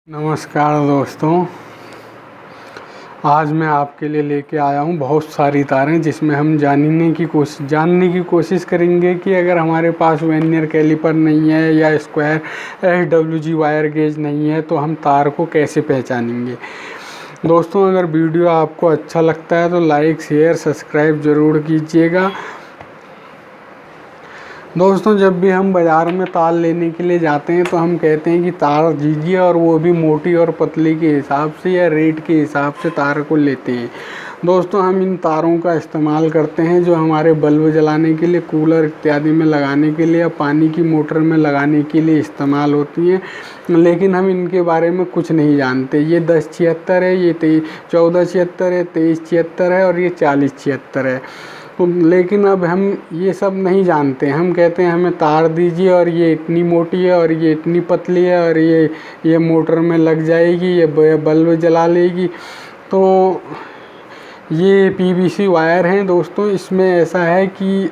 नमस्कार दोस्तों, आज मैं आपके लिए लेके आया हूँ बहुत सारी तारें जिसमें हम जानने की कोशिश करेंगे कि अगर हमारे पास वर्नियर कैलिपर नहीं है या स्क्वायर SWG वायर गेज नहीं है तो हम तार को कैसे पहचानेंगे। दोस्तों, अगर वीडियो आपको अच्छा लगता है तो लाइक शेयर सब्सक्राइब ज़रूर कीजिएगा। दोस्तों, जब भी हम बाज़ार में तार लेने के लिए जाते हैं तो हम कहते हैं कि तार दीजिए, और वो भी मोटी और पतली के हिसाब से या रेट के हिसाब से तार को लेते हैं। दोस्तों, हम इन तारों का इस्तेमाल करते हैं जो हमारे बल्ब जलाने के लिए, कूलर इत्यादि में लगाने के लिए या पानी की मोटर में लगाने के लिए इस्तेमाल होती हैं, लेकिन हम इनके बारे में कुछ नहीं जानते। ये 1076 है, ये 1476 है, 2376 है और ये 4076 है। तो लेकिन अब हम ये सब नहीं जानते। हम कहते हैं हमें तार दीजिए और ये इतनी मोटी है और ये इतनी पतली है और ये मोटर में लग जाएगी, ये बल्ब जला लेगी। तो ये PVC वायर हैं दोस्तों। इसमें ऐसा है कि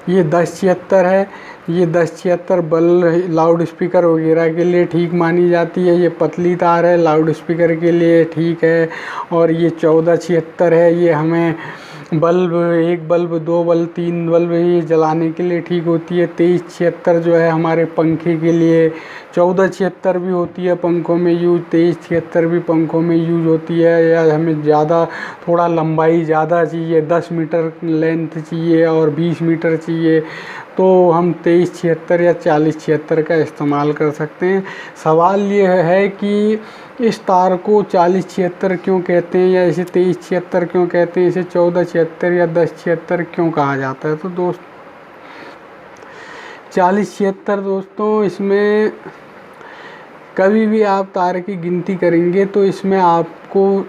ये 1076 है। ये 1076 बल्ब लाउड स्पीकर वगैरह के लिए ठीक मानी जाती है। ये पतली तार है, लाउड स्पीकर के लिए ठीक है। और ये 1476 है, ये हमें बल्ब, एक बल्ब, दो बल्ब, तीन बल्ब ये जलाने के लिए ठीक होती है। 2376 जो है हमारे पंखे के लिए, 1476 भी होती है पंखों में यूज, 2376 भी पंखों में यूज होती है। या हमें ज़्यादा थोड़ा लंबाई ज़्यादा चाहिए, 10 मीटर लेंथ चाहिए और 20 मीटर चाहिए, तो हम 2376 या 4076 का इस्तेमाल कर सकते हैं। सवाल ये है कि इस तार को 4076 क्यों कहते हैं या इसे 2376 क्यों कहते हैं, इसे 1476 या 1076 क्यों कहा जाता है। तो 4076 दोस्तों, इसमें कभी भी आप तार की गिनती करेंगे तो इसमें आपको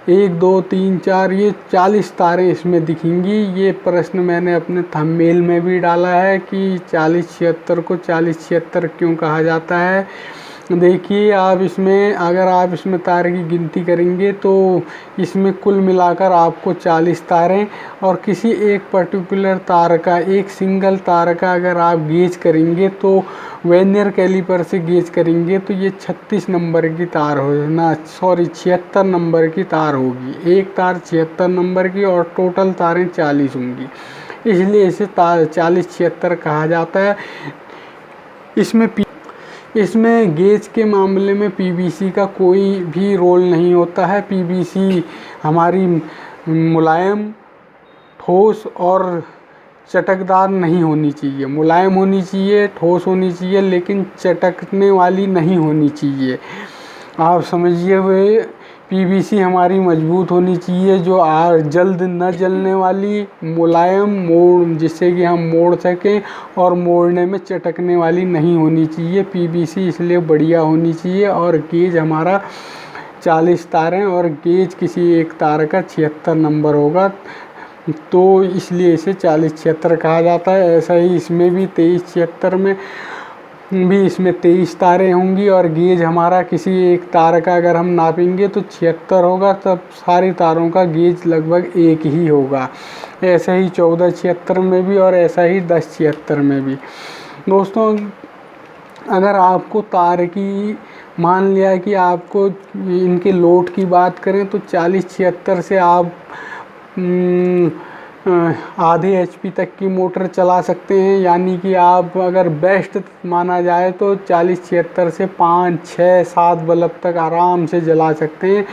1 2 3 4 ये 40 तारें इसमें दिखेंगी। ये प्रश्न मैंने अपने थंबनेल में भी डाला है कि 4076 को 4076 क्यों कहा जाता है। देखिए, आप इसमें अगर आप इसमें तार की गिनती करेंगे तो इसमें कुल मिलाकर आपको 40 तारें, और किसी एक पर्टिकुलर तार का, एक सिंगल तार का अगर आप गेज करेंगे तो वर्नियर कैलिपर से गेज करेंगे तो ये 36 नंबर की तार हो ना, सॉरी 76 नंबर की तार होगी। एक तार 76 नंबर की और टोटल तारें 40 होंगी, इसलिए इसे 4076 कहा जाता है। इसमें गेज के मामले में PVC का कोई भी रोल नहीं होता है। PVC हमारी मुलायम, ठोस और चटकदार नहीं होनी चाहिए। मुलायम होनी चाहिए, ठोस होनी चाहिए, लेकिन चटकने वाली नहीं होनी चाहिए। आप समझिए हुए, PVC हमारी मजबूत होनी चाहिए, जो जल्द न जलने वाली, मुलायम, जिससे कि हम मोड़ सकें, और मोड़ने में चटकने वाली नहीं होनी चाहिए। PVC इसलिए बढ़िया होनी चाहिए। और गेज हमारा 40 तारें, और गेज किसी एक तार का 76 नंबर होगा, तो इसलिए इसे 4076 कहा जाता है। ऐसा ही इसमें भी 2376 में भी इसमें 23 तारें होंगी, और गेज हमारा किसी एक तार का अगर हम नापेंगे तो 76 होगा, तब सारी तारों का गेज लगभग एक ही होगा। ऐसा ही 1476 में भी और ऐसा ही 1076 में भी। दोस्तों, अगर आपको तार की, मान लिया कि आपको इनके लोड की बात करें तो 4076 से आप आधे HP तक की मोटर चला सकते हैं। यानी कि आप अगर बेस्ट माना जाए तो 4076 से 5 6 7 बल्ब तक आराम से जला सकते हैं।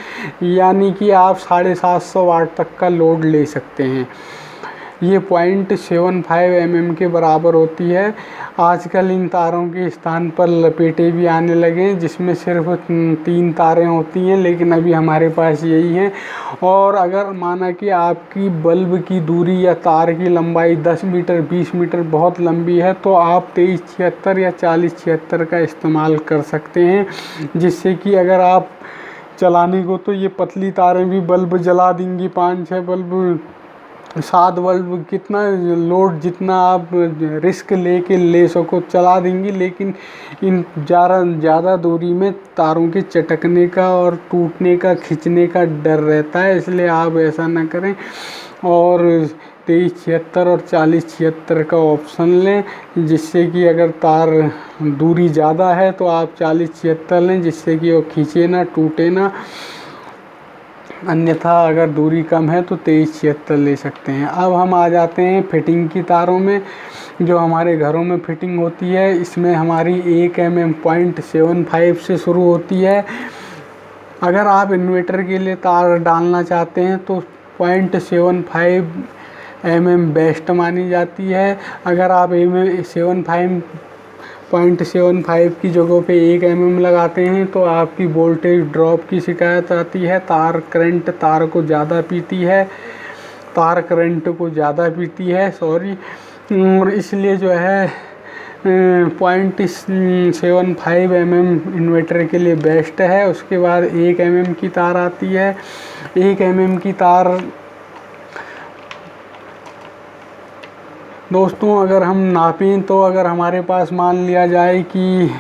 यानी कि आप 750 वाट तक का लोड ले सकते हैं। ये 0.75 mm के बराबर होती है। आजकल इन तारों के स्थान पर लपेटे भी आने लगे हैं जिसमें सिर्फ 3 तारें होती हैं, लेकिन अभी हमारे पास यही हैं। और अगर माना कि आपकी बल्ब की दूरी या तार की लंबाई 10 मीटर 20 मीटर बहुत लंबी है, तो आप 2376 या 4076 का इस्तेमाल कर सकते हैं, जिससे कि अगर आप चलाने को तो ये पतली तारें भी बल्ब जला देंगी, 5-6 बल्ब, 7 बल्ब, कितना लोड जितना आप रिस्क लेके ले सको चला देंगी। लेकिन इन ज़्यादा दूरी में तारों के चटकने का और टूटने का, खिंचने का डर रहता है, इसलिए आप ऐसा ना करें। और 2376 और 4076 का ऑप्शन लें, जिससे कि अगर तार दूरी ज़्यादा है तो आप 4076 लें, जिससे कि वो खींचे ना, टूटे ना। अन्यथा अगर दूरी कम है तो 2376 ले सकते हैं। अब हम आ जाते हैं फिटिंग की तारों में, जो हमारे घरों में फिटिंग होती है। इसमें हमारी 1 mm 0.75 से शुरू होती है। अगर आप इन्वर्टर के लिए तार डालना चाहते हैं तो 0.75 mm बेस्ट मानी जाती है। अगर आप 0.75 की जगह पे 1 mm लगाते हैं तो आपकी वोल्टेज ड्रॉप की शिकायत आती है। तार को ज़्यादा पीती है, तार करंट को ज़्यादा पीती है, और इसलिए जो है 0.75 mm इन्वर्टर के लिए बेस्ट है। उसके बाद 1 mm की तार आती है। 1 mm की तार दोस्तों अगर हम नापें तो अगर हमारे पास मान लिया जाए कि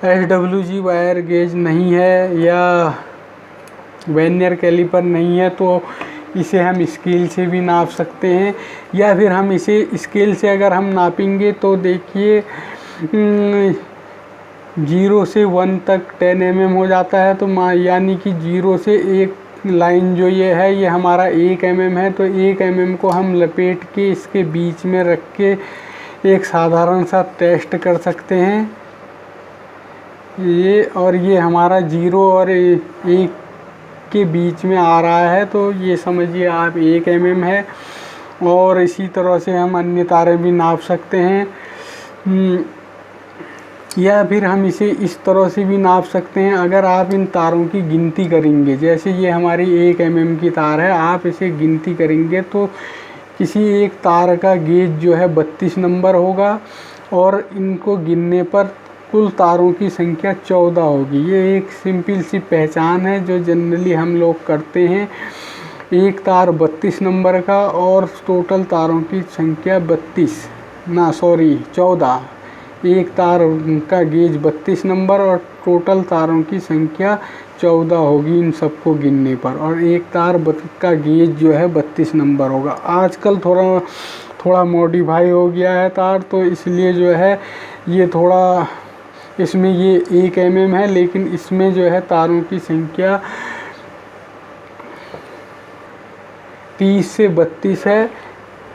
SWG वायर गेज नहीं है या वर्नियर कैलिपर नहीं है तो इसे हम स्केल से भी नाप सकते हैं, या फिर हम इसे स्केल से अगर हम नापेंगे तो देखिए 0 से 1 तक 10 mm हो जाता है। तो यानी कि 0 से 1 लाइन जो ये है ये हमारा 1 mm है। तो 1 mm को हम लपेट के इसके बीच में रख के एक साधारण सा टेस्ट कर सकते हैं। ये हमारा 0 और 1 के बीच में आ रहा है, तो ये समझिए आप 1 mm है। और इसी तरह से हम अन्य तारे भी नाप सकते हैं, या फिर हम इसे इस तरह से भी नाप सकते हैं। अगर आप इन तारों की गिनती करेंगे, जैसे ये हमारी 1 mm की तार है, आप इसे गिनती करेंगे तो किसी एक तार का गेज जो है 32 नंबर होगा, और इनको गिनने पर कुल तारों की संख्या 14 होगी। ये एक सिंपल सी पहचान है जो जनरली हम लोग करते हैं। एक तार 32 नंबर का और टोटल तारों की संख्या 14। एक तार का गेज 32 नंबर और टोटल तारों की संख्या 14 होगी इन सबको गिनने पर, और एक तार का गेज जो है 32 नंबर होगा। आजकल थोड़ा मॉडिफाई हो गया है तार, तो इसलिए जो है ये थोड़ा, इसमें ये 1 mm है, लेकिन इसमें जो है तारों की संख्या 30 से 32 है।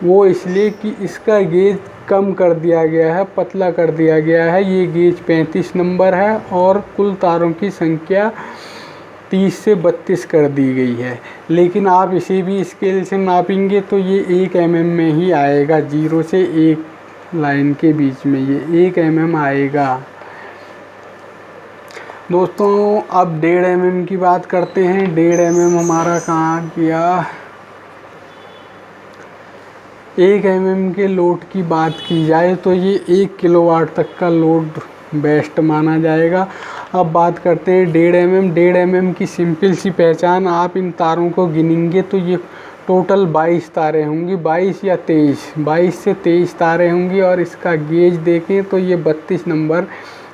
वो इसलिए कि इसका गेज कम कर दिया गया है, पतला कर दिया गया है। ये गेज 35 नंबर है और कुल तारों की संख्या 30 से 32 कर दी गई है। लेकिन आप इसे भी स्केल से नापेंगे तो ये 1 mm में ही आएगा। 0 से 1 लाइन के बीच में ये 1 mm आएगा। दोस्तों अब 1.5 mm की बात करते हैं। 1.5 mm हमारा कहाँ गया। 1 mm के लोड की बात की जाए तो ये 1 किलोवाट तक का लोड बेस्ट माना जाएगा। अब बात करते हैं 1.5 mm। 1.5 mm की सिंपल सी पहचान, आप इन तारों को गिनेंगे तो ये टोटल 22 तारें होंगी, 22 या 22 से 23 तारें होंगी। और इसका गेज देखें तो ये 32 नंबर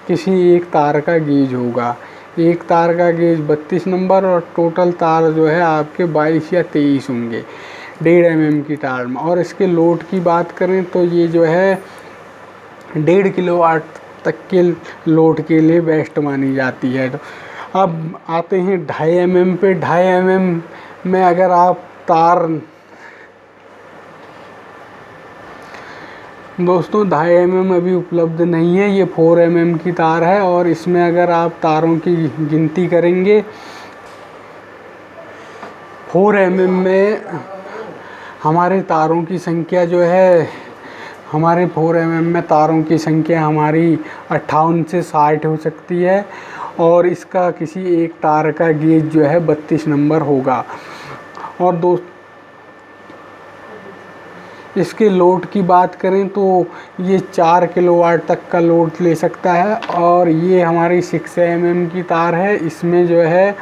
किसी एक तार का गेज होगा। एक तार का गेज 32 नंबर और टोटल तार जो है आपके 22 या 23 होंगे 1.5 mm की तार में। और इसके लोड की बात करें तो ये जो है 1.5 किलोवाट तक के लोड के लिए बेस्ट मानी जाती है। तो अब आते हैं 2.5 mm पे। 2.5 mm में अगर आप तार, दोस्तों 2.5 mm अभी उपलब्ध नहीं है, ये 4 mm की तार है। और इसमें अगर आप तारों की गिनती करेंगे 4 mm में हमारे तारों की संख्या जो है, हमारे 4 mm में तारों की संख्या हमारी 58 से 60 हो सकती है। और इसका किसी एक तार का गेज जो है 32 नंबर होगा। और दोस्त इसके लोड की बात करें तो ये 4 किलोवाट तक का लोड ले सकता है। और ये हमारी 6 mm की तार है। इसमें जो है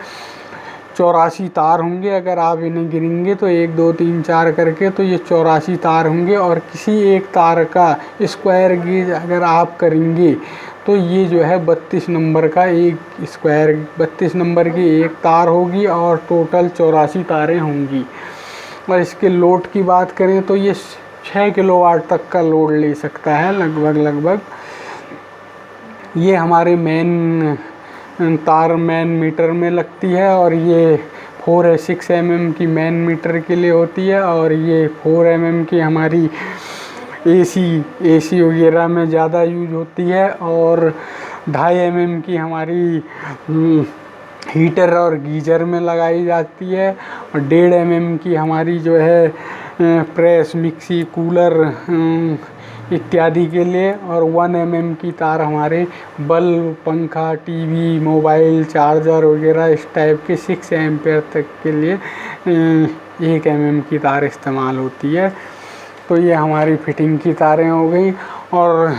84 तार होंगे। अगर आप इन्हें गिनेंगे तो 1 2 3 4 करके तो ये 84 तार होंगे। और किसी एक तार का स्क्वायर गेज अगर आप करेंगे तो ये जो है 32 नंबर का एक स्क्वायर 32 नंबर की एक तार होगी और टोटल 84 तारें होंगी। और इसके लोड की बात करें तो ये 6 किलोवाट तक का लोड ले सकता है लगभग। ये हमारे मेन तार मेन मीटर में लगती है और ये 6 mm की मेन मीटर के लिए होती है और ये 4 mm की हमारी एसी वगैरह में ज़्यादा यूज होती है और 2.5 mm की हमारी हीटर और गीजर में लगाई जाती है और 1.5 mm की हमारी जो है प्रेस मिक्सी कूलर इत्यादि के लिए और 1 mm की तार हमारे बल्ब पंखा टीवी मोबाइल चार्जर वगैरह इस टाइप के 6 एम्पेयर तक के लिए 1 mm की तार इस्तेमाल होती है। तो ये हमारी फिटिंग की तारें हो गई। और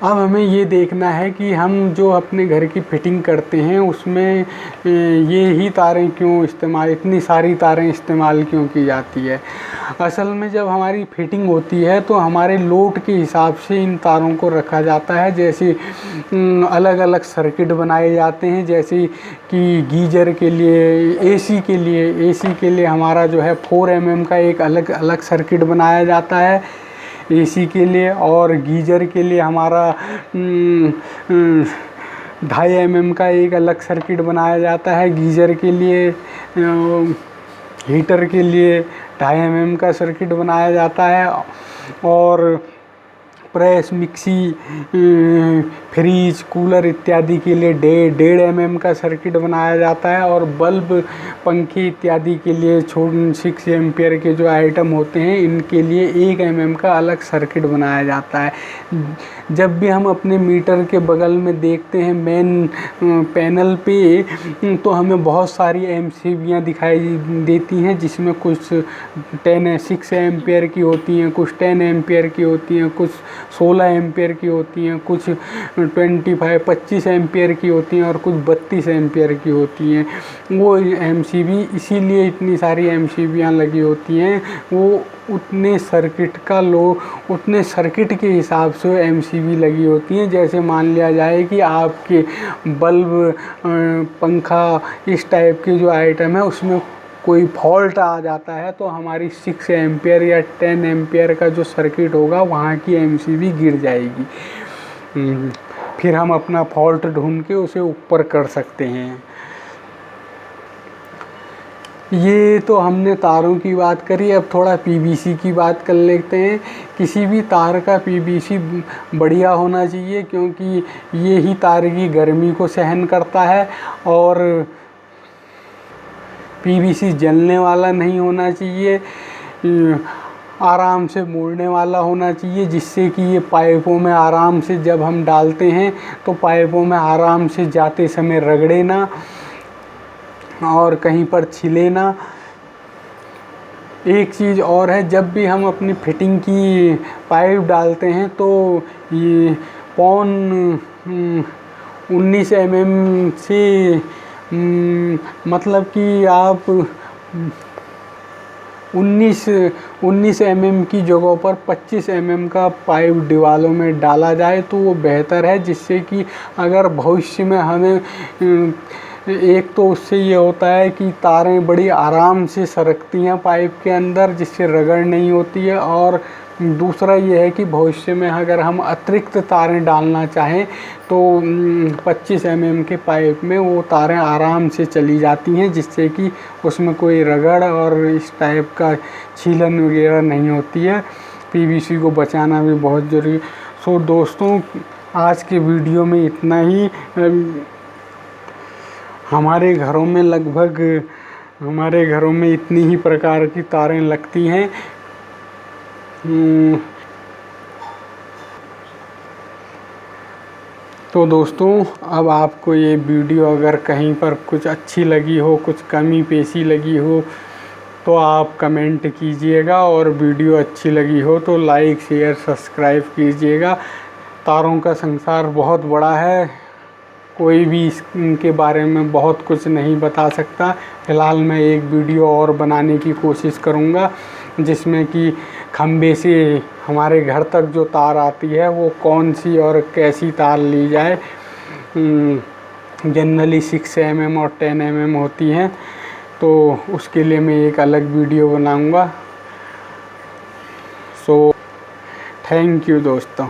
अब हमें ये देखना है कि हम जो अपने घर की फिटिंग करते हैं उसमें ये ही तारें क्यों इस्तेमाल इतनी सारी तारें इस्तेमाल क्यों की जाती है। असल में जब हमारी फिटिंग होती है तो हमारे लोड के हिसाब से इन तारों को रखा जाता है। जैसे अलग अलग सर्किट बनाए जाते हैं, जैसे कि गीजर के लिए एसी के लिए हमारा जो है 4 mm का एक अलग सर्किट बनाया जाता है एसी के लिए और गीजर के लिए हमारा 2.5 mm का एक अलग सर्किट बनाया जाता है। गीजर के लिए हीटर के लिए 2.5 mm का सर्किट बनाया जाता है और प्रेस मिक्सी फ्रीज कूलर इत्यादि के लिए 1.5 mm का सर्किट बनाया जाता है और बल्ब पंखे इत्यादि के लिए 6 एम्पियर के जो आइटम होते हैं इनके लिए 1 mm का अलग सर्किट बनाया जाता है। जब भी हम अपने मीटर के बगल में देखते हैं मेन पैनल पे तो हमें बहुत सारी MCBयाँ दिखाई देती हैं, जिसमें कुछ 6 एम्पियर की होती हैं, कुछ 10 एम्पियर की होती हैं, कुछ 16 एम्पियर की होती हैं, कुछ 25 एम्पियर की होती हैं और कुछ 32 एम्पियर की होती हैं। वो MCB इसीलिए इतनी सारी MCBयाँ लगी होती हैं, वो उतने सर्किट के हिसाब से MCB लगी होती हैं। जैसे मान लिया जाए कि आपके बल्ब पंखा इस टाइप के जो आइटम है उसमें कोई फॉल्ट आ जाता है तो हमारी 6 एम्पियर या 10 एम्पियर का जो सर्किट होगा वहाँ की MCB गिर जाएगी। फिर हम अपना फॉल्ट ढूंढ के उसे ऊपर कर सकते हैं। ये तो हमने तारों की बात करी, अब थोड़ा PVC की बात कर लेते हैं। किसी भी तार का PVC बढ़िया होना चाहिए क्योंकि ये ही तार की गर्मी को सहन करता है और PVC जलने वाला नहीं होना चाहिए, आराम से मुड़ने वाला होना चाहिए, जिससे कि ये पाइपों में आराम से जब हम डालते हैं तो पाइपों में आराम से जाते समय रगड़े ना और कहीं पर छिले ना। एक चीज़ और है, जब भी हम अपनी फिटिंग की पाइप डालते हैं तो ये 19 mm से मतलब कि आप 19 mm की जगह पर 25 mm का पाइप दीवारों में डाला जाए तो वो बेहतर है, जिससे कि अगर भविष्य में हमें एक तो उससे ये होता है कि तारें बड़ी आराम से सरकती हैं पाइप के अंदर, जिससे रगड़ नहीं होती है, और दूसरा ये है कि भविष्य में अगर हम अतिरिक्त तारें डालना चाहें तो 25 mm के पाइप में वो तारें आराम से चली जाती हैं, जिससे कि उसमें कोई रगड़ और इस टाइप का छीलन वगैरह नहीं होती है। PVC को बचाना भी बहुत ज़रूरी। सो दोस्तों, आज के वीडियो में इतना ही। हमारे घरों में इतनी ही प्रकार की तारें लगती हैं। तो दोस्तों, अब आपको ये वीडियो अगर कहीं पर कुछ अच्छी लगी हो, कुछ कमी पेशी लगी हो तो आप कमेंट कीजिएगा, और वीडियो अच्छी लगी हो तो लाइक शेयर सब्सक्राइब कीजिएगा। तारों का संसार बहुत बड़ा है, कोई भी इसके बारे में बहुत कुछ नहीं बता सकता। फ़िलहाल मैं एक वीडियो और बनाने की कोशिश करूँगा जिसमें कि खंबे से हमारे घर तक जो तार आती है वो कौन सी और कैसी तार ली जाए। जनरली 6 mm और 10 mm होती हैं, तो उसके लिए मैं एक अलग वीडियो बनाऊंगा। सो थैंक यू दोस्तों।